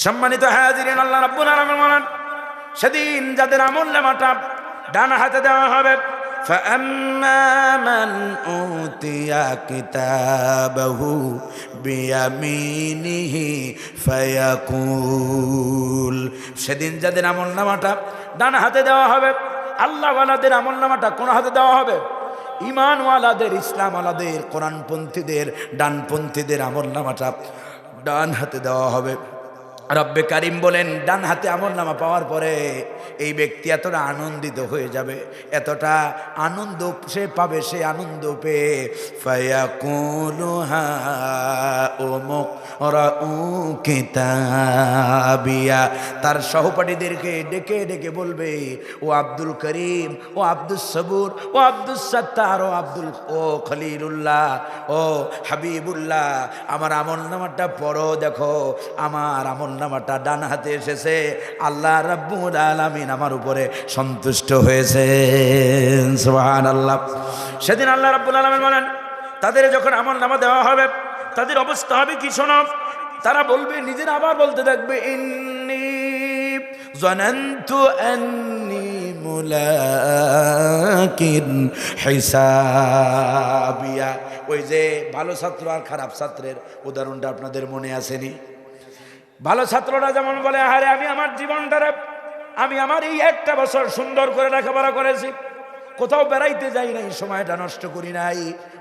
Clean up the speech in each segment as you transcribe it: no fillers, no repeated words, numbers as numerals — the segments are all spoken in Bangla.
সম্মানিত হাজিরিন, আল্লাহ রাব্বুল আলামিন বলেন সেদিন যাদের আমলনামাটা ডান হাতে দেওয়া হবে, فأما من أوتي كتابه بيمينه فيقول, সেদিন যাদের আমলনামাটা ডান হাতে দেওয়া হবে, আল্লাহওয়ালাদের আমলনামাটা কোন হাতে দেওয়া হবে? ঈমানওয়ালাদের, ইসলামওয়ালাদের, কোরআনপন্থীদের, ডানপন্থীদের আমলনামাটা ডান হাতে দেওয়া হবে। রব্বে কারিম বলেন, ডান হাতে আমলনামা পাওয়ার পরে এই ব্যক্তি এতটা আনন্দিত হয়ে যাবে, এতটা আনন্দ সে পাবে, সে আনন্দ পেয়ে ফায়াকুলু হাউমুকরাউ কিতাবিয়া, তার সহপাঠীদেরকে ডেকে ডেকে বলবে, ও আব্দুল করিম, ও আব্দুল সবুর, ও আব্দুল সত্তার, ও খলিলুল্লাহ, ও হাবিবুল্লাহ, আমার আমলনামাটা পড়ো, দেখো আমার আমলনামাটা ডান হাতে এসেছে, আল্লাহ রাব্বুল আলামিন আমার উপরে সন্তুষ্ট হয়েছে। সুবহানাল্লাহ। সেদিন আল্লাহ রাব্বুল আলামিন বলেন, তাদের যখন আমলনামা দেওয়া হবে তাদের অবস্থা হবে কি শোনো। তারা বলবে, নিজেরা আবার বলতে থাকবে, ইন্নী যানানতু আন্নী মুলাকিন হিসাবিয়া। ওই যে ভালো ছাত্র আর খারাপ ছাত্রের উদাহরণটা আপনাদের মনে আসেনি? ভালো ছাত্ররা যেমন বলে, আরে আমি আমার জীবনটারে, আমি আমার এই একটা বছর সুন্দর করে লেখাপড়া করেছি, কোথাও বেড়াইতে যাই নাই, সময়টা নষ্ট করি নাই,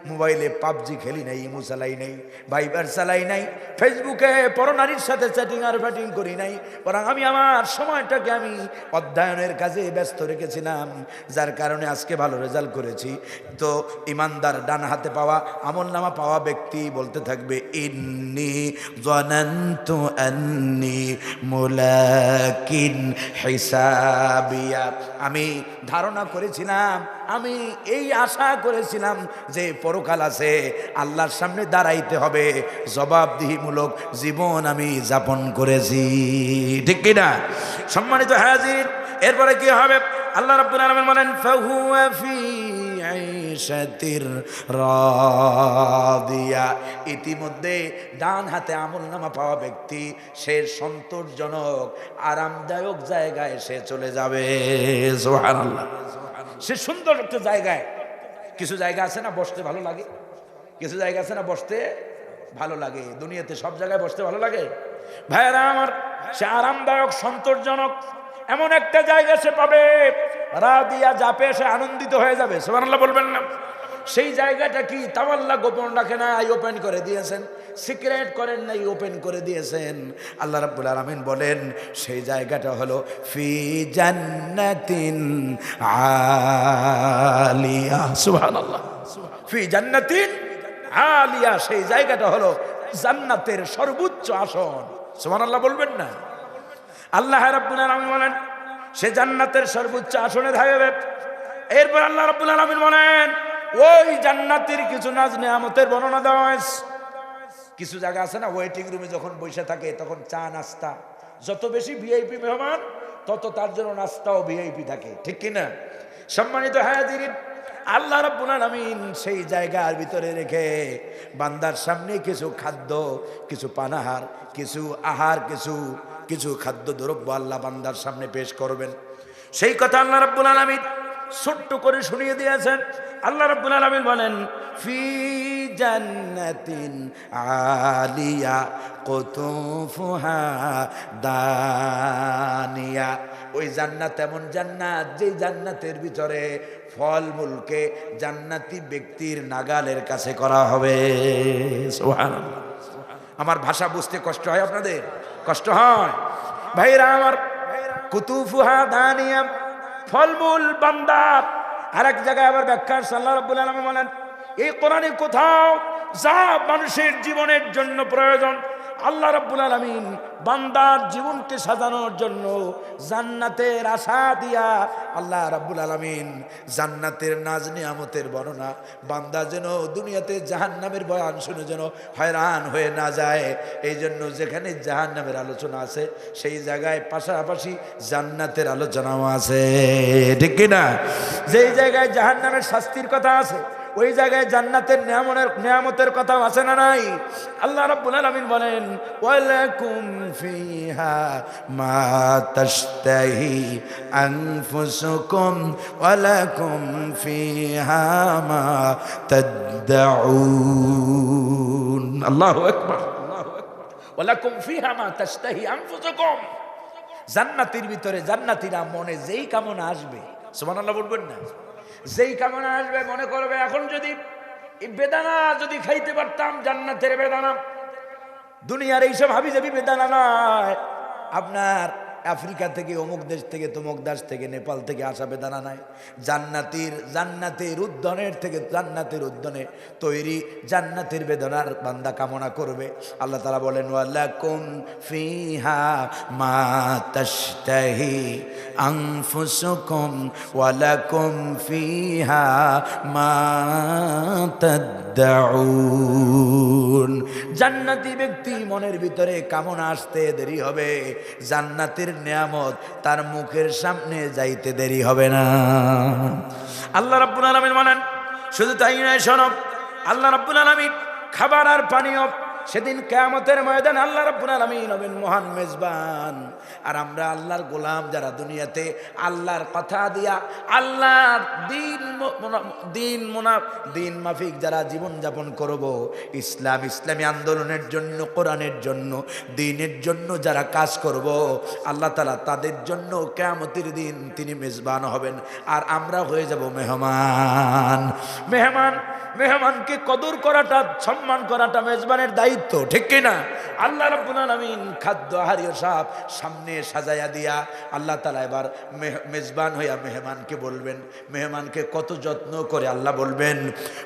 মোবাইলে পাবজি খেলি নাই, ইমো চালাই নাই, ভাইবার চালাই নাই, ফেসবুকে পরনারীর সাথে চ্যাটিং আর ফ্যাটিং করি নাই, বরং আমি আমার সময়টাকে আমি অধ্যয়নের কাজে ব্যস্ত রেখেছিলাম, যার কারণে আজকে ভালো রেজাল্ট করেছি। তো ইমানদার ডান হাতে পাওয়া আমলনামা পাওয়া ব্যক্তি বলতে থাকবে, ইন্নী যানানতু আন্নী মুলাকিন হিসাবিয়া, আমি ধারণা করেছিলাম, আমি এই আশা করেছিলাম যে পরকাল আছে, আল্লাহর সামনে দাঁড়াইতে হবে, জবাবদিহিমূলক জীবন আমি যাপন করেছি। ঠিক কিনা? সম্মানিত হাজির, এরপরে কি হবে? আল্লাহ রাব্বুল আলামিন বলেন, ফাহুয়া ফি আইশাতির রাদিয়া, ইতিমধ্যে ডান হাতে আমলনামা পাওয়া ব্যক্তি সে সন্তোষজনক আরামদায়ক জায়গায় সে চলে যাবে। সুবহানাল্লাহ। সে সুন্দর একটা জায়গায়, কিছু জায়গা আছে না বসতে ভালো লাগে, কিছু জায়গা আছে না বসতে ভালো লাগে, দুনিয়াতে সব জায়গায় বসতে ভালো লাগে ভাইরা আমার, সে আরামদায়ক সন্তোষজনক এমন একটা জায়গা সে পাবে, রাদিয়া, যাপে সে আনন্দিত হয়ে যাবে। সুবহানাল্লাহ বলবেন না? সেই জায়গাটা কি? তাও আল্লাহ গোপন রাখে না, ওপেন করে দিয়েছেন, সিক্রেট করেন নাই, ওপেন করে দিয়েছেন। আল্লাহ রাব্বুল আলামিন বলেন সেই জায়গাটা হলো ফি জান্নাতিন আলিয়া। সুবহানাল্লাহ। ফি জান্নাতিন আলিয়া, সেই জায়গাটা হলো জান্নাতের সর্বোচ্চ আসন। সুবহানাল্লাহ বলবেন না? আল্লাহ রাব্বুল আলামিন বলেন সে জান্নাতের সর্বোচ্চ আসনে থাকবে। এরপর আল্লাহ রাব্বুল আলামিন বলেন ওই জান্নাতের কিছু নাজ নিয়ামতের বর্ণনা দেওয়া হয়েছে। কিছু জায়গা আছে না, ওয়েটিং রুমে যখন বসে থাকে তখন চা নাস্তা, যত বেশি ভিআইপি মেহমান তত তার জন্য নাস্তাও ভিআইপি থাকে, ঠিক কিনা? সম্মানিত হাজিরিন, আল্লাহ রাব্বুল আলামিন সেই জায়গার ভিতরে রেখে বান্দার সামনে কিছু খাদ্য, কিছু পানাহার, কিছু আহার, কিছু খাদ্য দ্রব্য আল্লাহ বান্দার সামনে পেশ করবেন। সেই কথা আল্লাহ রাব্বুল আলামিন ছোট্ট করে শুনিয়ে দিয়েছেন। আল্লাহ রাব্বুল আলামিন বলেন ফি জান্নাতিন আলিয়া কুতুফুহা দানিয়া। ওই জান্নাত এমন জান্নাত, যে জান্নাতের ভিতরে ফলমূলকে জান্নাতি ব্যক্তির নাগালের কাছে করা হবে। সুবহানাল্লাহ। আমার ভাষা বুঝতে কষ্ট হয় আপনাদের? কষ্ট হয় ভাইরা আমার? কুতুফুহা দানিয়া, ফলমূল বান্দা। আর এক জায়গায় আবার ব্যাখ্যা আল্লাহ রাব্বুল আলামিন বলেন এই কোরআনে কোথাও যা মানুষের জীবনের জন্য প্রয়োজন, আল্লাহ রাব্বুল আলামিন বান্দার জীবনকে সাজানোর জন্য জান্নাতের আশা দিয়া আল্লাহ রাব্বুল আলামিন জান্নাতের নাজ নিয়ামতের বর্ণনা, বান্দা যেন দুনিয়াতে জাহান্নামের বয়ান শুনে যেন হয়রান হয়ে না যায়, এই জন্য যেখানে জাহান্নামের আলোচনা আছে সেই জায়গায় পাশাপাশি জান্নাতের আলোচনাও আছে, ঠিক কিনা? যেই জায়গায় জাহান্নামের শাস্তির কথা আছে ওই জায়গায় জান্নাতের নিয়ামতের কথা আছে না নাই? আল্লাহ রাব্বুল আলামিন বলেন ওয়ালাকুম ফিহা মা তাশতাহি আনফুসুকুম ওয়ালাকুম ফিহা মা তাদউন। আল্লাহু আকবার। ওয়ালাকুম ফিহা মা তাশতাহি আনফুসুকুম। জান্নাতের ভিতরে জান্নাতীরা মনে যেই কামনা আসবে, সুবহানাল্লাহ বলবেন না? যেই কামনা আসবে মনে করবে এখন যদি এই বেদানা যদি খাইতে পারতাম, জান্নাতের বেদানা, দুনিয়ার এইসব হাবিজাবি বেদানা নয়, আপনার আফ্রিকা থেকে অমুক দেশ থেকে তমুক দেশ থেকে নেপাল থেকে আসা বেদানা নাই। জান্নাতের উদ্যানের থেকে জান্নাতের উদ্যানে তৈরি জান্নাতের বেদনার বান্দা কামনা করবে। আল্লাহ তাআলা বলেন ওয়ালাকুম ফিহা মা তাশতাহি আনফুসুকুম ওয়ালাকুম ফিহা মা তাদউন। জান্নাতি ব্যক্তি মনের ভিতরে কামনা আসতে দেরি হবে, জান্নাতের নিয়ামত তার মুখের সামনে যাইতে দেরি হবে না। আল্লাহ রাব্বুল আলামিন বলেন, শুধু তাই নয়, শোনো, আল্লাহ রাব্বুল আলামিন খাবার আর পানীয় সেদিন কিয়ামতের ময়দানে আল্লাহ রাব্বুল আলামিন হবেন মহান মেজবান। আর আমরা আল্লাহর গোলাম যারা দুনিয়াতে আল্লাহর কথা দিয়া আল্লাহর দিন মাফিক যারা জীবন যাপন করব, ইসলামী আন্দোলনের জন্য, কোরআনের জন্য, দ্বীনের জন্য যারা কাজ করব, আল্লাহ তাআলা তাদের জন্য কিয়ামতের দিন তিনি মেজবান হবেন। আর আমরা হয়ে যাব মেহমান। মেহমানকে কদর করাটা, সম্মান করাটা মেজবানের দায়িত্ব, ঠিক কিনা? আল্লাহ রাব্বুল আলামিন খাদ্য আহারীয় সব সামনে সাজায়া দিয়া আল্লাহ তাআলা এবার মেজবান হইয়া মেহমানকে বলবেন, মেহমানকে কত যত্ন করে আল্লাহ বলবেন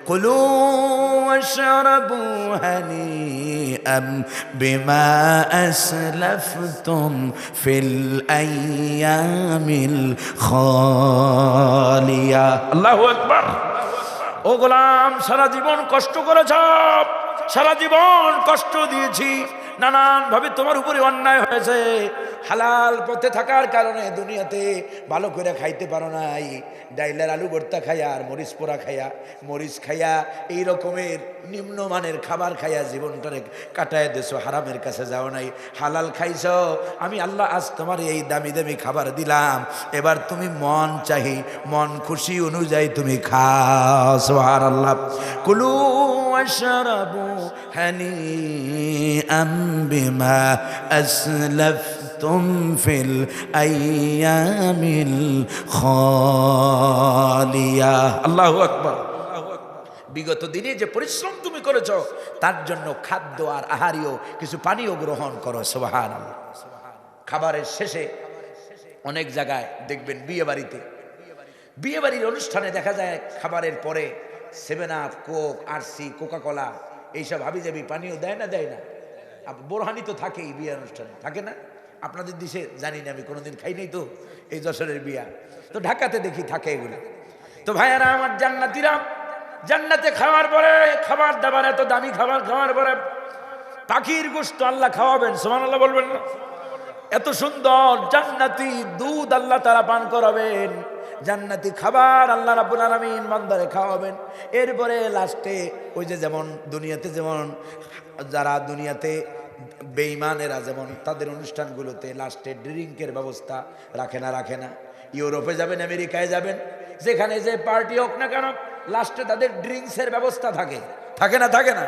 কুলু ওয়াশরাবু হানিআম বিমা আসলাফতুম ফিল আইয়ামিল খালিয়া। আল্লাহু আকবার। ও গোলাম, সারা জীবন কষ্ট করেছ, সারা জীবন কষ্ট দিয়েছি, নানান ভাবে তোমার উপরে অন্যায় হয়েছে, হালাল পথে থাকার কারণে দুনিয়াতে ভালো করে খাইতে পারো নাই, ডাইলের আলু ভর্তা খাইয়া আর মরিচ পোড়া খাইয়া, মরিচ খাইয়া, এই রকমের নিম্নমানের খাবার খাইয়া জীবনটারে কাটায় দেছো, হারামের কাছে যাও নাই, হালাল খাইছ। আমি আল্লাহ আজ তোমার এই দামি দামি খাবার দিলাম, এবার তুমি মন চাহি, মন খুশি অনুযায়ী তুমি খাও। সুবহানাল্লাহ। কুলু ওয়াশরাবু হানিআম বিমা আসলাফতুম ফিল আইয়ামিল খালিয়া। আল্লাহু আকবার। বিগত দিনে যে পরিশ্রম তুমি করেছ তার জন্য খাদ্য আর আহারীয় কিছু পানীয় গ্রহণ করো। সুবহানাল্লাহ। খাবারের শেষে অনেক জায়গায় দেখবেন বিয়ে বাড়ির অনুষ্ঠানে দেখা যায় খাবারের পরে 7 আপ, কোক, আরসি, কোকাকোলা এইসব হাবিজাবি পানীয় দেয় না? বোরহানি তো থাকেই বিয়ে অনুষ্ঠানে, থাকে না? আপনাদের দেশে জানি না, আমি কোনোদিন খাই নাই তো, এই যশোরের বিয়া তো ঢাকাতে দেখি থাকে এগুলো। তো ভাইয়ারা আমার, জান্নাতীরা জান্নাতে খাওয়ার পরে, খাবার দাবার এত দামি খাবার খাওয়ার পরে পাখির গোশত আল্লাহ খাওয়াবেন। সুবহানাল্লাহ বলবেন না? এত সুন্দর জান্নাতি দুধ আল্লাহ তাআলা পান করাবেন, জান্নাতি খাবার আল্লাহ রাব্বুল আলামিন বান্দারে খাওয়াবেন। এরপরে লাস্টে ওই যে যেমন দুনিয়াতে, যেমন যারা দুনিয়াতে বেঈমানেরা যেমন তাদের অনুষ্ঠানগুলোতে লাস্টে ড্রিঙ্কের ব্যবস্থা রাখে না? ইউরোপে যাবেন, আমেরিকায় যাবেন, যেখানে যে পার্টি হোক না কেন, লাস্টে তাদের ড্রিঙ্কসের ব্যবস্থা থাকে না?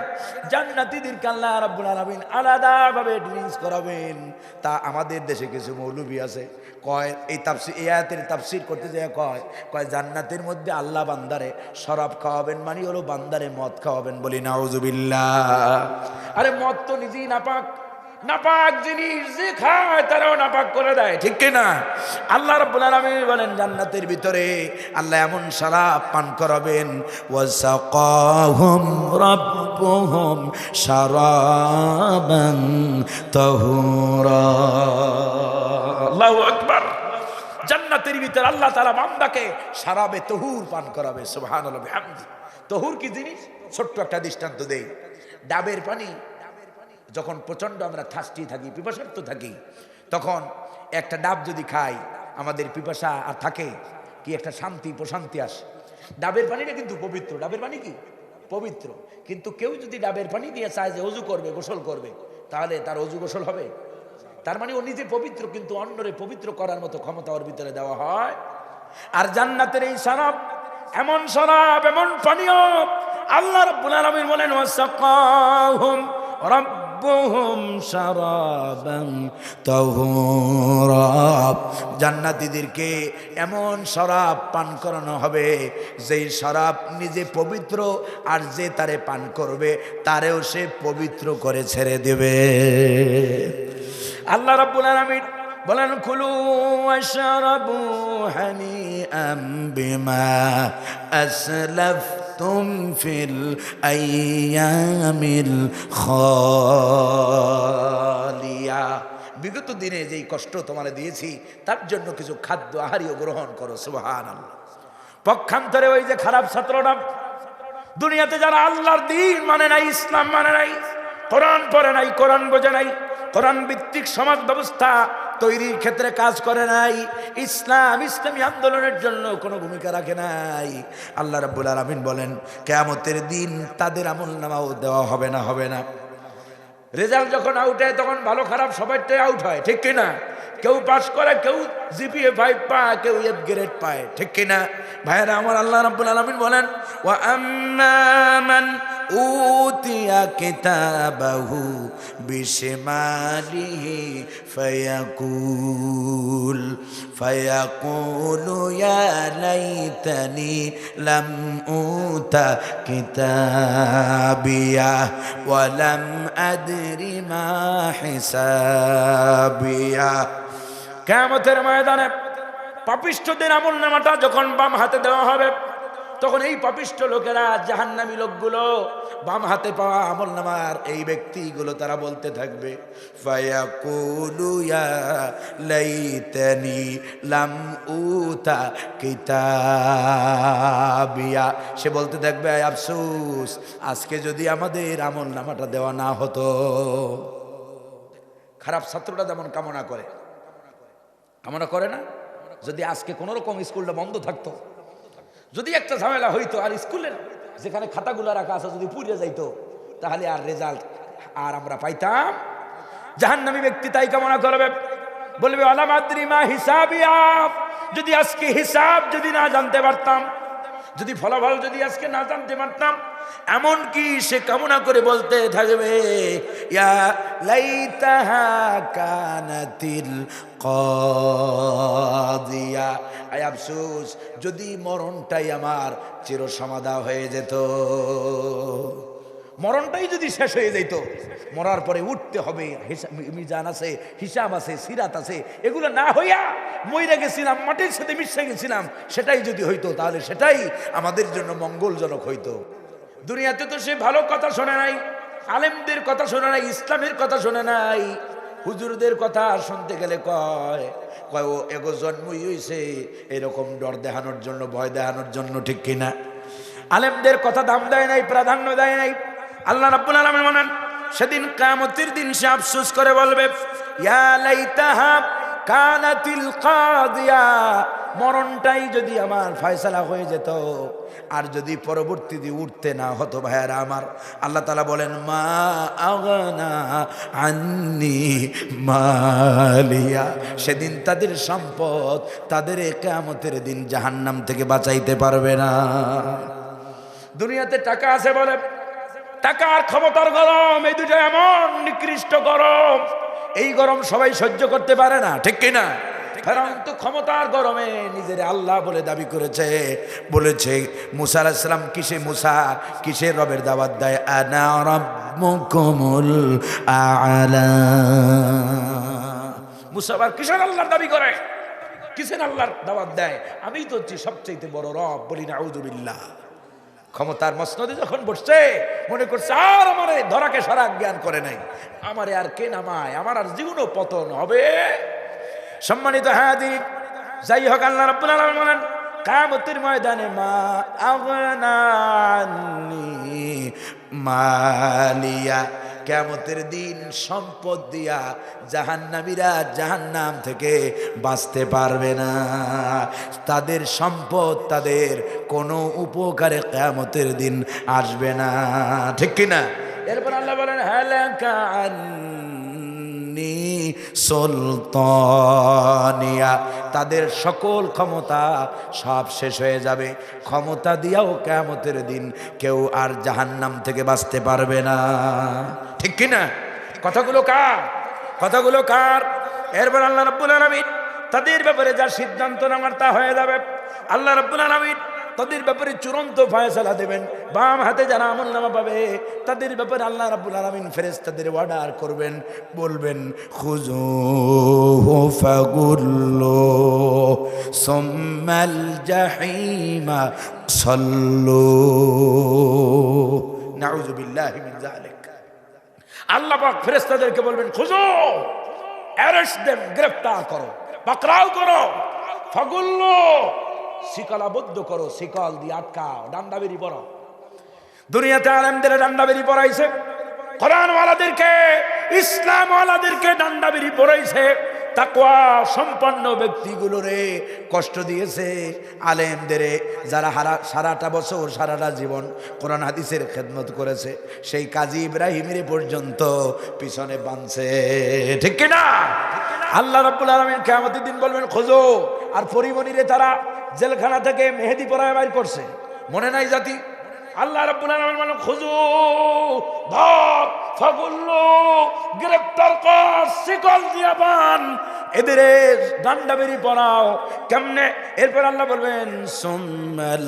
জান্নাতীদেরকে আল্লাহ রাব্বুল আলামিন আলাদাভাবে ড্রিঙ্কস করাবেন। তা আমাদের দেশে কিছু মৌলবী আছে, কয় এই আয়াতের তাফসীর করতে যায়, কয় জান্নাতের মধ্যে আল্লাহ বান্দারে শরাব খাওয়াবেন, মানে হলো বান্দারে মদ খাওয়াবেন। বলি নাউজুবিল্লাহ। আরে মদ তো নিজেই নাপাক জিনিস, যে খায় তারাও নাপাক করে দেয়, ঠিক কিনা? আল্লাহ রাব্বুল আলামিন বলেন জান্নাতের ভিতরে আল্লাহ এমন শরাব পান করাবেন, ওয়াসাকাহুম রাব্বুহুম শারাবান তাহুরা। আল্লাহু আকবার। জান্নাতের ভিতরে আল্লাহ তাআলা বান্দাকে শরাবে তহুর পান করাবে। সুবহানাল্লাহ বিহামদি। তহুর কি জিনিস? ছোট্ট একটা দৃষ্টান্ত দেই। ডাবের পানি যখন প্রচণ্ড আমরা থার্স্টি থাকি, পিপাসার্থ থাকি, তখন একটা ডাব যদি খাই আমাদের পিপাসা আর থাকে কি, একটা শান্তি প্রশান্তি আসে। ডাবের পানিটা কিন্তু পবিত্র, ডাবের পানি কি পবিত্র, কিন্তু কেউ যদি ডাবের পানি দিয়ে চায় যে অজু করবে, গোসল করবে, তাহলে তার অজু গোসল হবে? তার মানে ও নিজে পবিত্র, কিন্তু অন্যরে পবিত্র করার মতো ক্ষমতা ওর ভিতরে দেওয়া হয়। আর জান্নাতের এই শরাব, এমন শরাব, এমন পানীয়, আল্লাহ রাব্বুল আলামিন বলেন ওয়াসাকাহুম রাব্বুহুম শারাবান তাহুরা, জান্নাতীদেরকে এমন শরাব পান করানো হবে যেই শরাব নিজে পবিত্র, আর যে তারে পান করবে তারেও সে পবিত্র করে ছেড়ে দেবে। আল্লাহ রাব্বুল আলামিন বলেন কুলু ওয়াশরাবু হানিআম বিমা আসলাফতুম ফিল আইয়ামিল খালিয়া, বিগত দিনে যেই কষ্ট তোমারে দিয়েছি তার জন্য কিছু খাদ্য আহারিও গ্রহণ করো। সুবহানাল্লাহ। পক্ষান্তরে ওই যে খারাপ ছাত্ররা, দুনিয়াতে যারা আল্লাহর দ্বীন মানে নাই, ইসলাম মানে নাই, কোরআন পড়ে নাই, কোরআন বোঝে নাই, কোরআন ভিত্তিক সমাজ ব্যবস্থা তৈরির ক্ষেত্রে কাজ করে নাই, ইসলামী আন্দোলনের জন্য কোনো ভূমিকা রাখে নাই, আল্লাহ রাব্বুল আলামিন বলেন কিয়ামতের দিন তাদের আমলনামাও দেওয়া হবে না, হবে না। রেজাল্ট যখন আউট হয় তখন ভালো খারাপ সবাইটাই আউট হয়, ঠিক কিনা? কেউ পাস করে, কেউ জিপিএ 5 পায়, কেউ এফ গ্রেড পায়, ঠিক কিনা ভাইরা আমার? আল্লাহ রাব্বুল আলামিন বলেন ওয়া আম্মা মান উতিয়া কিতাবাহু বিশিমালিহি ফায়াকুলু ইয়া লাইতানি লাম উতা কিতাবিয়া ওয়া লাম আদরি মা হিসাবিয়া। কিয়ামতের ময়দানে পাপিষ্ঠদের আমলনামাটা যখন বাম হাতে দেওয়া হবে, তখন এই পাপিষ্ঠ লোকেরা, জাহান্নামী লোকগুলো, বাম হাতে পাওয়া আমলনামার এই ব্যক্তিগুলো তারা বলতে থাকবে ফায়াকুলু ইয়া লাইতানি লাম উতা কিতাবিয়া, সে বলতে থাকবে আফসোস, আজকে যদি আমাদের আমলনামাটা দেওয়া না হতো। খারাপ ছাত্রটা যেমন কামনা করে না, যদি আজকে কোনো রকম স্কুলটা বন্ধ থাকতো, যদি একটা ঝামেলা হইতো, আর স্কুলের যেখানে খাতাগুলো রাখা আছে যদি পুড়ে যাইতো, তাহলে আর রেজাল্ট আর আমরা পাইতাম। জাহান্নামী ব্যক্তি তাই কামনা করবে, বলবে আলা মাদ্রি মা হিসাবিয়া, যদি আজকে হিসাব যদি না জানতে পারতাম, যদি ফলাফল যদি আজকে না জানতে পারতাম। এমন কি সে কামনা করে বলতে থাকবে ইয়া লাইতাহা কানাতিল কাদিয়া, আয় আফসোস যদি মরণটাই আমার চিরসমাধা হয়ে যেত, মরণটাই যদি শেষ হয়ে যেত, মরার পরে উঠতে হবে, মিজান আছে, হিসাব আছে, সিরাত আছে, এগুলো না হইয়া মইরা গেছিলাম, মাটির সাথে মিশে গেছিলাম, সেটাই যদি হইতো তাহলে সেটাই আমাদের জন্য মঙ্গলজনক হইতো। দুনিয়াতে তো সে ভালো কথা শোনে নাই, আলেমদের কথা শোনে নাই, ইসলামের কথা শোনে নাই, হুজুরদের কথা শুনতে গেলে কয় ও এগো জন্মই হইছে এরকম ডর দেখানোর জন্য, ভয় দেখানোর জন্য, ঠিক কিনা? আলেমদের কথা দাম দেয় নাই, প্রাধান্য দেয় নাই। আল্লাহ রাব্বুল আলামিন বলেন সেদিন কিয়ামতের দিন সে আফসোস করে বলবে ইয়া লাইতাহা কানাতিল কাদিয়া, মরণটাই যদি আমার ফয়সালা হয়ে যেত, আর যদি পরবর্তী দিয়ে উঠতে না হতো। ভাইয়ারা আমার, আল্লাহ তাআলা বলেন মা আগনা আন্নি মালিয়া, সেদিন তাদের সম্পদ তাদের কিয়ামতের দিন জাহান্নাম থেকে বাঁচাইতে পারবে না। দুনিয়াতে টাকা আছে বলে, টাকা আর ক্ষমতার গরম, এই দুটো এমন নিকৃষ্ট গরম, এই গরম সবাই সহ্য করতে পারে না, ঠিক কিনা? ফেরাউন তো ক্ষমতার গরমে নিজের আল্লাহ বলে দাবি করেছে, বলেছে মুসা আলাইহিস সালাম কিসের রবের দাওয়াত দেয়, আনা রাব্বুকুমুল আ'লা। মুসা আবার কিসের আল্লাহর দাবি করে, কিসের আল্লাহর দাওয়াত দেয়? আমিই তো হচ্ছি সবচেয়ে বড় রব, বলি না আউযু বিল্লাহ। ক্ষমতার মসনদে যখন বসছে মনে করছে আর আমারে ধরাকে সারা জ্ঞান করে নাই, আমারে আর কে নামায়, আমার আর জীবনও পতন হবে। সম্মানিত হাজির, যাই হোক, আল্লাহ রাব্বুল আলামিন বলেন কিয়ামতের ময়দানে মা আগনা আন্নি মালিয়া, কিয়ামতের দিন সম্পদ দিয়া জাহান্নামীরা জাহান্নাম থেকে বাঁচতে পারবে না। তাদের সম্পদ তাদের কোনো উপকারে কিয়ামতের দিন আসবে না, ঠিক কিনা? এরপর আল্লাহ বলেন হালাকা আন্নি সুলতানিয়া, তাদের সকল ক্ষমতা সব শেষ হয়ে যাবে। ক্ষমতা দিয়াও কিয়ামতের দিন কেউ আর জাহান্নাম থেকে বাঁচতে পারবে না, ঠিক কিনা? কথাগুলো কার? কথাগুলো কার? এরপর আল্লাহ রাব্বুল আলামিন তাদের ব্যাপারে যা সিদ্ধান্ত নেওয়ার তা হয়ে যাবে। আল্লাহ রাব্বুল আলামিন তাদের ব্যাপারে চূড়ান্ত ফয়সালা দেবেন। বাম হাতে যারা আমলনামা পাবে তাদের ব্যাপারে আল্লাহ রাব্বুল আলামিন ফেরেশতাদের অর্ডার করবেন, বলবেন খুযুহু ফাগুল্লু সুম্মাল জাহিমা সাল্লু। নাউযু বিল্লাহি মিন যালিক। আল্লাহ পাক ফেরেশতাদেরকে বলবেন খুঁজো, অ্যারেস্ট দেম, গ্রেফতার করো, পাকড়াও করো, ফাগুল্লু শিকলাবদ্ধ করো, শিকল দিয়ে আটকাও, ডান্ডা বেরি পড়ো। দুনিয়াতে আলেমদের ডান্ডা বেরি পড়াইছে, কোরআনওয়ালাদেরকে ইসলামওয়ালাদেরকে ডান্ডা বেরি পড়াইছে, তাকওয়া সম্পন্ন ব্যক্তিগুলোরে কষ্ট দিয়েছে, আলেমদের যারা সারাটা বছর সারাটা জীবন কোরআন হাদিসের খেদমত করেছে সেই কাজী ইব্রাহিমের পর্যন্ত পিছনে বাঁধছে, ঠিক কিনা? আল্লাহ রাব্বুল আলামিন কিয়ামতের দিন বলবেন খোঁজো। আর পরিমণিরে তারা জেলখানা থেকে মেহেদি পরায় বাইর করছে, মনে নাই জাতি? আল্লাহ রাব্বুল আলামিন বলেন খুঁজো, ধর, ফাগুল্লু গ্রেফতার কর, শিকল দিয়া বান, এদের ডান্ডা বেরি পড়াও। কেমনে? এরপর আল্লাহ বলবেন সুম্মাল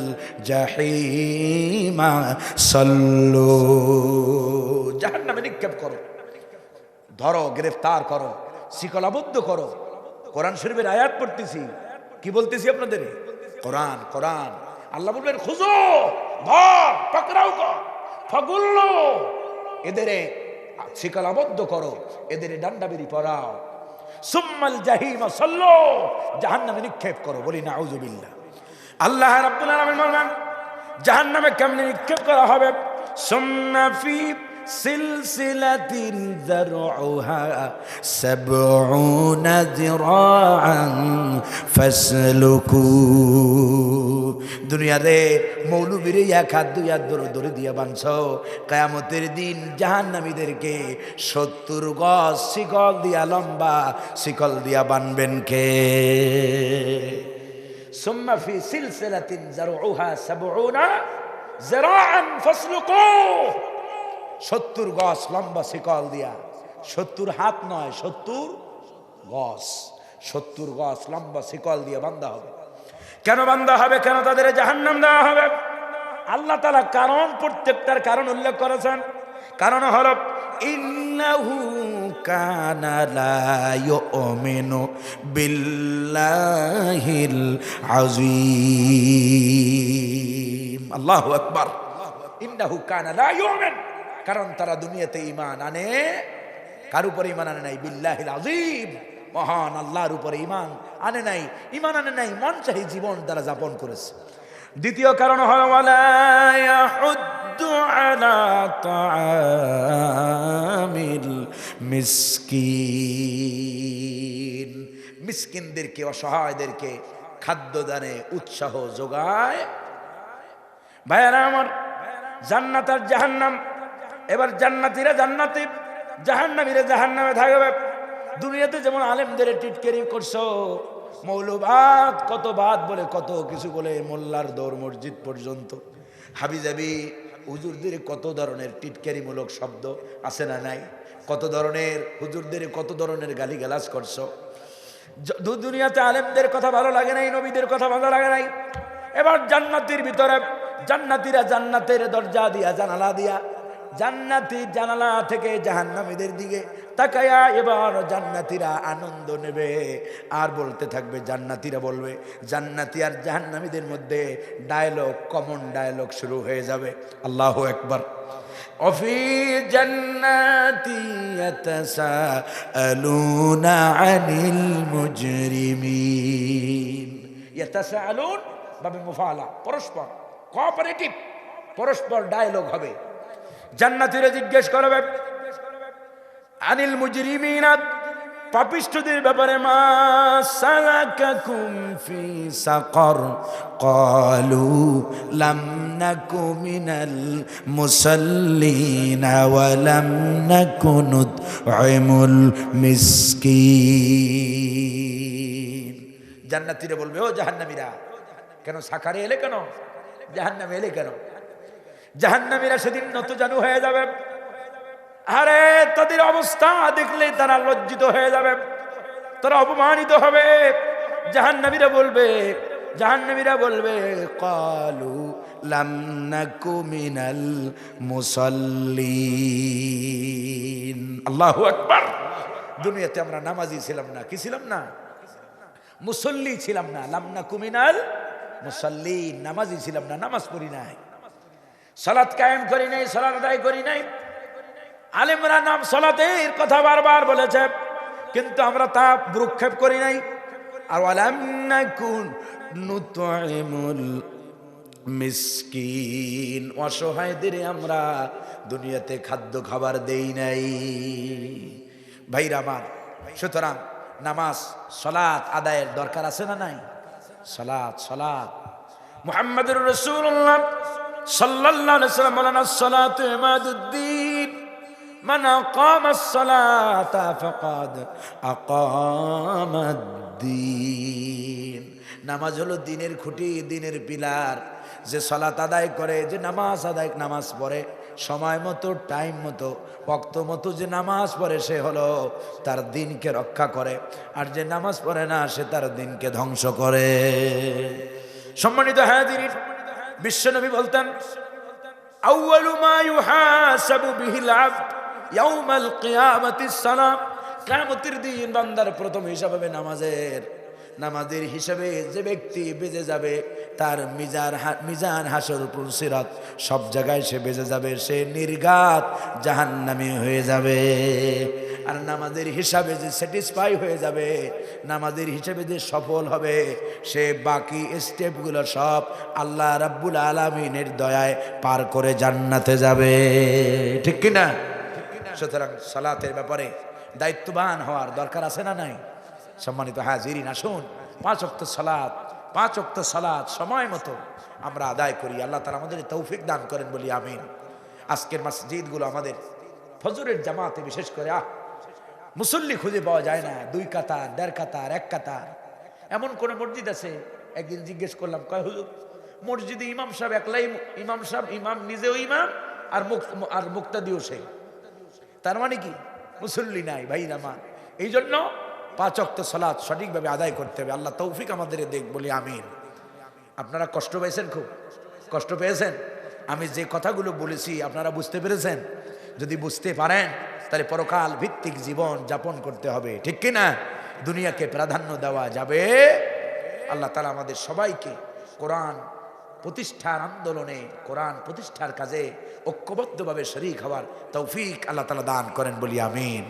জাহিমা সাল্লু, জাহান্নামে নিক্ষেপ করো, ধরো, গ্রেফতার করো, শিকলাবদ্ধ করো। কোরআন শরীফের আয়াত পড়তেছি, কি বলতেছি আপনাদের? কোরআন কোরআন। আল্লাহ বলবেন খুঁজো, ধর, পাকড়াও কর, ফাগুল্লু এদের শিকলাবদ্ধ করো, এদের ডান্ডা বেরি পড়াও, সুম্মাল জাহিমা সাল্লু জাহান্নামে নিক্ষেপ করো। বলি নাউযু বিল্লাহ। আল্লাহ রাব্বুল আলামিন বলেন জাহান্নামে কেমনে নিক্ষেপ করা হবে? সুম্মা ফি সিলসিলাতিন যারউহা সাবউনা যিরাআন ফাসলুকু। দুনিয়ারে মৌলবীর এক হাত দুই হাত ধরে দিয়ে বাঁধছ, কিয়ামতের দিন জাহান্নামীদেরকে 70 গজ শিকল দিয়া, লম্বা শিকল দিয়া বানবেন কে? সুম্মা ফি সিলসিলাতিন যারউহা সাবউনা যিরাআন ফাসলুকু, 70 গজ লম্বা শিকল দিয়া, 70 হাত নয়, 70 গজ, 70 গজ লম্বা শিকল দিয়ে বান্ধা হবে। কেন বান্ধা হবে? কেন তাদের জাহান্নাম দেওয়া হবে? আল্লাহ তাআলা কারণ, প্রত্যেকটার কারণ উল্লেখ করেছেন। কারণ হলো ইন্নাহু কানা লা ইউমিনু বিল্লাহিল আযীম। আল্লাহু আকবার। ইন্নাহু কানা লা ইউমিন, কারণ তারা দুনিয়াতে ঈমান আনে, কার উপরে ঈমান আনে নাই? বিল্লাহিল আযীম, মহান আল্লাহর উপরে ঈমান আনে নাই। ঈমান আনে নাই, মন চাহি জীবন তারা যাপন করেছে। দ্বিতীয় কারণ হলো ওয়ালা ইয়াহুদ্দু আলা তাআমিল মিসকিন, মিসকিনদেরকে, অসহায়দেরকে খাদ্যদানে উৎসাহ যোগায়। ভাইয়ারা আমার, জান্নাত আর জাহান্নাম, এবার জান্নাতীরা জান্নাতে, জাহান্নামীরা জাহান্নামে থাকবে। দুনিয়াতে যেমন আলেমদের টিটকারি করছো, মৌলবাদ, কত বাদ বলে, কত কিছু বলে, মোল্লার দৌড় মসজিদ পর্যন্ত, হাবিজাবি হুজুরদের কত ধরনের টিটকারিমূলক শব্দ আছে না নাই? কত ধরনের হুজুরদের কত ধরনের গালিগালাজ করছো। দুনিয়াতে আলেমদের কথা ভালো লাগে নাই, নবীদের কথা ভালো লাগে নাই। এবার জান্নাতের ভিতরে জান্নাতীরা জান্নাতের দরজা দিয়া, জানালা দিয়া, জান্নাতি জানালা থেকে জাহান্নামীদের দিকে তাকায়া এবার জান্নাতীরা আনন্দ নেবে আর বলতে থাকবে। জান্নাতীরা বলবে, জান্নাতি আর জাহান্নামীদের মধ্যে ডায়লগ, কমন ডায়লগ শুরু হয়ে যাবে। আল্লাহু আকবার। অফি জান্নাতি ইয়াতাসাআলুনা আনিল মুজরিমিন। ইয়াতাসাআলুন বাবে মুফাআলা, পরস্পর, কোঅপারেটিভ, পরস্পর ডায়লগ হবে। জান্নাতীরা জিজ্ঞেস করবে, আনিল মুজরিমিনা, পাপিষ্ঠদের ব্যাপারে, মা সালাকাকুম ফি সাকর, ক্বালু লাম নাকু মিনাল মুসাল্লিনা ওয়া লাম নাকু নুতঈমুল মিসকিন। জান্নাতীরা বলবে, ও জাহান্নামীরা, কেন সাকারে এলে, কেন জাহান্নামে এলে কেন? জাহান্নামীরা সেদিন নতজানু হয়ে যাবে। আরে তাদের অবস্থা দেখলে তারা লজ্জিত হয়ে যাবে, তারা অপমানিত হবে। জাহান্নামীরা বলবে ক্বালু লাম নাকু মিনাল মুসাল্লিন। আল্লাহু আকবার। দুনিয়াতে আমরা নামাজি ছিলাম না, কি ছিলাম না? মুসল্লি ছিলাম না। লাম নাকু মিনাল মুসাল্লিন, নামাজি ছিলাম না, নামাজ পড়ি নাই, সালাত কায়েম করি নাই, সালাত আদায় করি নাই। আলেমরা নাম সালাতের কথা বারবার বলেছে, কিন্তু আমরা তা ভ্রুক্ষেপ করি নাই। আর ওয়ালাম নাকুন নুতঈমুল মিসকিন, অসহায়দের আমরা দুনিয়াতে খাদ্য খাবার দেই নাই। ভাইরা আমার, সুতরাং নামাজ সালাত আদায়ের দরকার আছে না নাই? সালাত মুহাম্মদুর রাসূলুল্লাহ সাল্লাল্লাহু আলাইহি ওয়াসাল্লাম বলেন, আস-সালাতু ইমাদুদ্দিন, মান আকামাস সালাতা ফাকাদ আকামাদ্দিন। নামাজ হলো দিনের খুঁটি, দিনের পিলার। যে সালাত আদায় করে, যে নামাজ পড়ে সময় মতো, টাইম মতো, ওয়াক্ত মতো, যে নামাজ পড়ে সে হলো তার দিনকে রক্ষা করে। আর যে নামাজ পড়ে না, সে তার দিনকে ধ্বংস করে। সম্মানিত হাজিরিন, বিশ্বনবী বলতেন, আউয়ালু মা ইউহাসাবু বিহিল আবদ ইয়াউমাল কিয়ামাতিস সালাম। কিয়ামতের দিন বান্দার প্রথম হিসাব হবে নামাজের হিসাবে যে ব্যক্তি বেজে যাবে, তার মিজান হাসর উপর সিরাত সব জায়গায় সে বেজে যাবে, সে নির্ঘাত জাহান্নামী হয়ে যাবে। আর নামাজের হিসাবে যে স্যাটিসফাই হয়ে যাবে, নামাজের হিসাবে যে সফল হবে, সে বাকি স্টেপগুলো সব আল্লাহ রাব্বুল আলামিনের দয়ায় পার করে জান্নাতে যাবে। ঠিক কিনা? সুতরাং সালাতের ব্যাপারে দায়িত্ববান হওয়ার দরকার আছে না নাই? সম্মানিত হাজিরিন, আসুন 5 ওয়াক্ত সালাত সময় মতো আমরা আদায় করি। আল্লাহ তাআলা আমাদের তৌফিক দান করেন বলি আমিন। আজকের মসজিদগুলো আমাদের ফজরের জামাতে বিশেষ করে মুসল্লি খুঁজে পাওয়া যায় না। 2 কাতার, 1.5 কাতার, 1 কাতার। এমন কোন মসজিদ আছে? একদিন জিজ্ঞেস করলাম, কয় হুজুর মসজিদে ইমাম সাহেব একলাই ইমাম নিজেও ইমাম আর মুক্তাদিও সে, তার মানে কি মুসল্লি নাই। ভাই আমার, এই জন্য 5 ওয়াক্ত সালাত সঠিকভাবে আদায় করতে হবে। আল্লাহ তৌফিক আমাদের দেখ বলি আমিন। আপনারা কষ্ট পেয়েছেন, খুব কষ্ট পেয়েছেন। আমি যে কথাগুলো বলেছি আপনারা বুঝতে পেরেছেন? যদি বুঝতে পারেন তাহলে পরকাল ভিত্তিক জীবন যাপন করতে হবে। ঠিক কিনা? দুনিয়াকে প্রাধান্য দেওয়া যাবে। আল্লাহ তাআলা আমাদের সবাইকে কোরআন প্রতিষ্ঠার আন্দোলনে, কোরআন প্রতিষ্ঠার কাজে ঐক্যবদ্ধভাবে শরীক হওয়ার তৌফিক আল্লাহ তাআলা দান করেন বলি আমিন।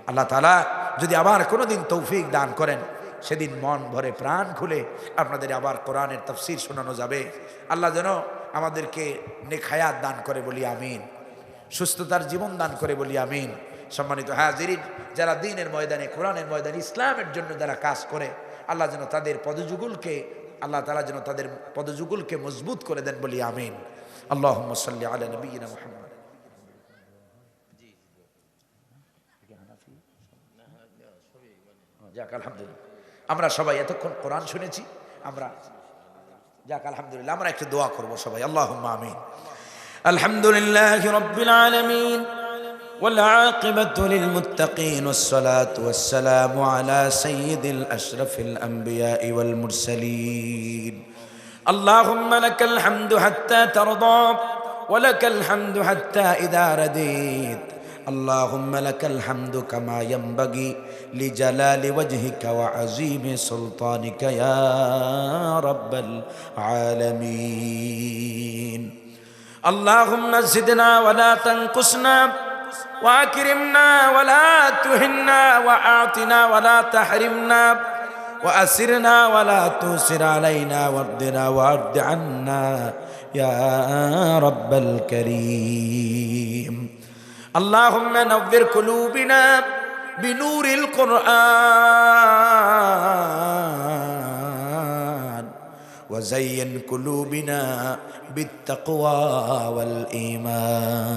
আল্লাহ তাআলা যদি আবার কোনোদিন তৌফিক দান করেন, সেদিন মন ভরে প্রাণ খুলে আপনাদের আবার কোরআনের তাফসীর শোনানো যাবে। আল্লাহ যেন আমাদেরকে নেক হায়াত দান করে বলি আমিন, সুস্থতার জীবন দান করে বলি আমিন। সম্মানিত হাজিরিন, যারা দ্বীনের ময়দানে, কোরআনের ময়দানে, ইসলামের জন্য যারা কাজ করে, আল্লাহ যেন তাদের আল্লাহ তাআলা যেন তাদের পদযুগলকে মজবুত করে দেন বলি আমিন। আল্লাহুম্মা সাল্লি আলা নবিয়িনা মুহাম্মদ। যাক আলহামদুলিল্লাহ, আমরা সবাই এতক্ষণ কোরআন শুনেছি। আমরা যাক আলহামদুলিল্লাহ, আমরা একটু দোয়া করব সবাই। আল্লাহুম্মা আমিন। আলহামদুলিল্লাহি রাব্বিল আলামিন ওয়াল আকিবাতু লিল মুত্তাকিন ওয়াস সালাতু ওয়াস সালামু আলা সাইয়্যিদিল আশরাফিল আমবিয়াই ওয়াল মুরসালিন। আল্লাহুম্মা লাকাল হামদু হাত্তা তারদা ওয়া লাকাল হামদু হাত্তা ইযা রাদিত। আল্লাহুম্মা লাকাল হামদু কামা ইয়ানবাগি লিজালালি ওয়াজহিকা ওয়া আযীমি সুলতানিকা ইয়া রাব্বাল আলামিন। আল্লাহুম্মা জিদনা ওয়া লা তানকুসনা ওয়া আকরিমনা ওয়া লা তুহিন্না ওয়া আতিনা ওয়া লা তাহরিমনা ওয়া আসিরনা ওয়া লা তুসির আলাইনা ওয়ারদিনা ওয়ারদ আন্না ইয়া রাব্বাল কারীম। اللهم نور قلوبنا بنور القرآن وزين قلوبنا بالتقوى والإيمان.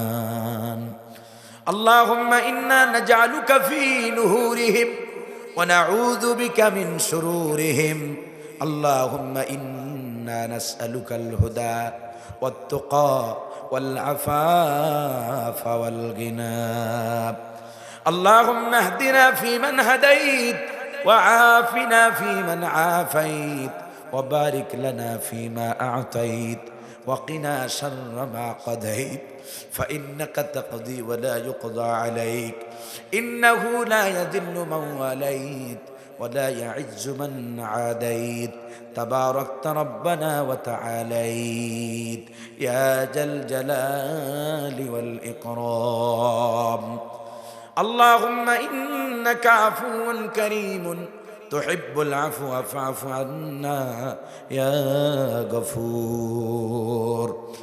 اللهم إنا نجعلك في نهورهم ونعوذ بك من شرورهم. اللهم إنا نسألك الهدى والتقى والعفاف والغنى. اللهم اهدنا فيمن هديت وعافنا فيمن عافيت وبارك لنا فيما أعطيت وقنا شر ما قضيت فإنك تقضي ولا يقضى عليك إنه لا يذل من واليت ولا يعز من عاديت تباركت ربنا وتعاليت يا ذا الجلال والإكرام. اللهم إنك عفو كريم تحب العفو فاعف عنا يا غفور.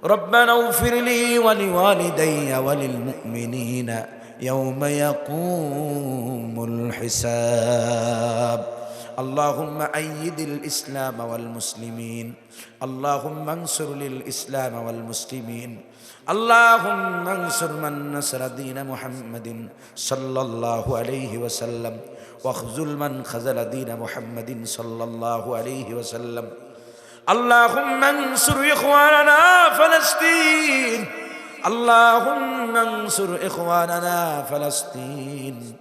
ربنا اغفر لي ولوالدي وللمؤمنين يوم يقوم الحساب. اللهم أيد الإسلام والمسلمين. اللهم انصر للإسلام والمسلمين. اللهم انصر من نصر دين محمد صلى الله عليه وسلم واخذل من خذل دين محمد صلى الله عليه وسلم. اللهم انصر إخواننا فلسطين. اللهم انصر إخواننا فلسطين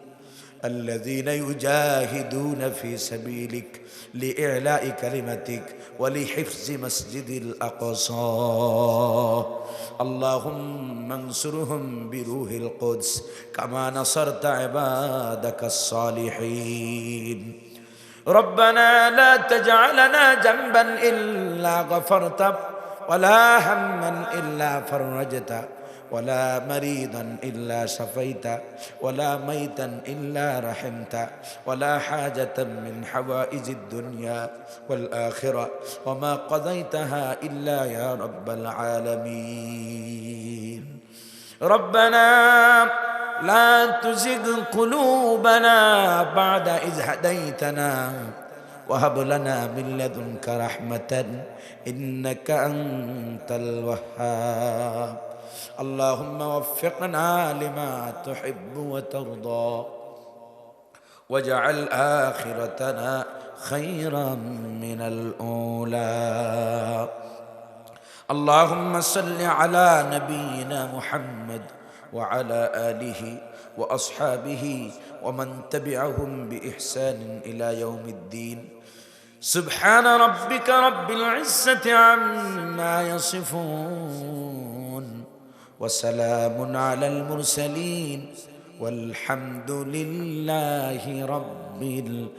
الذين يجاهدون في سبيلك لإعلاء كلمتك ولحفظ مسجد الأقصى. اللهم انصرهم بروح القدس كما نصرت عبادك الصالحين. ربنا لا تجعلنا ذنبا إلا غفرته ولا هما إلا فرجته ولا مريضا إلا شفيت ولا ميتا إلا رحمت ولا حاجة من حوائج الدنيا والآخرة وما قضيتها إلا يا رب العالمين. ربنا لا تزغ قلوبنا بعد إذ هديتنا وهب لنا من لدنك رحمة إنك أنت الوهاب. اللهم وفقنا لما تحب وترضى واجعل آخرتنا خيرا من الأولى. اللهم صل على نبينا محمد وعلى آله وأصحابه ومن تبعهم بإحسان إلى يوم الدين. سبحان ربك رب العزة عما يصفون وسلام على المرسلين والحمد لله رب العالمين.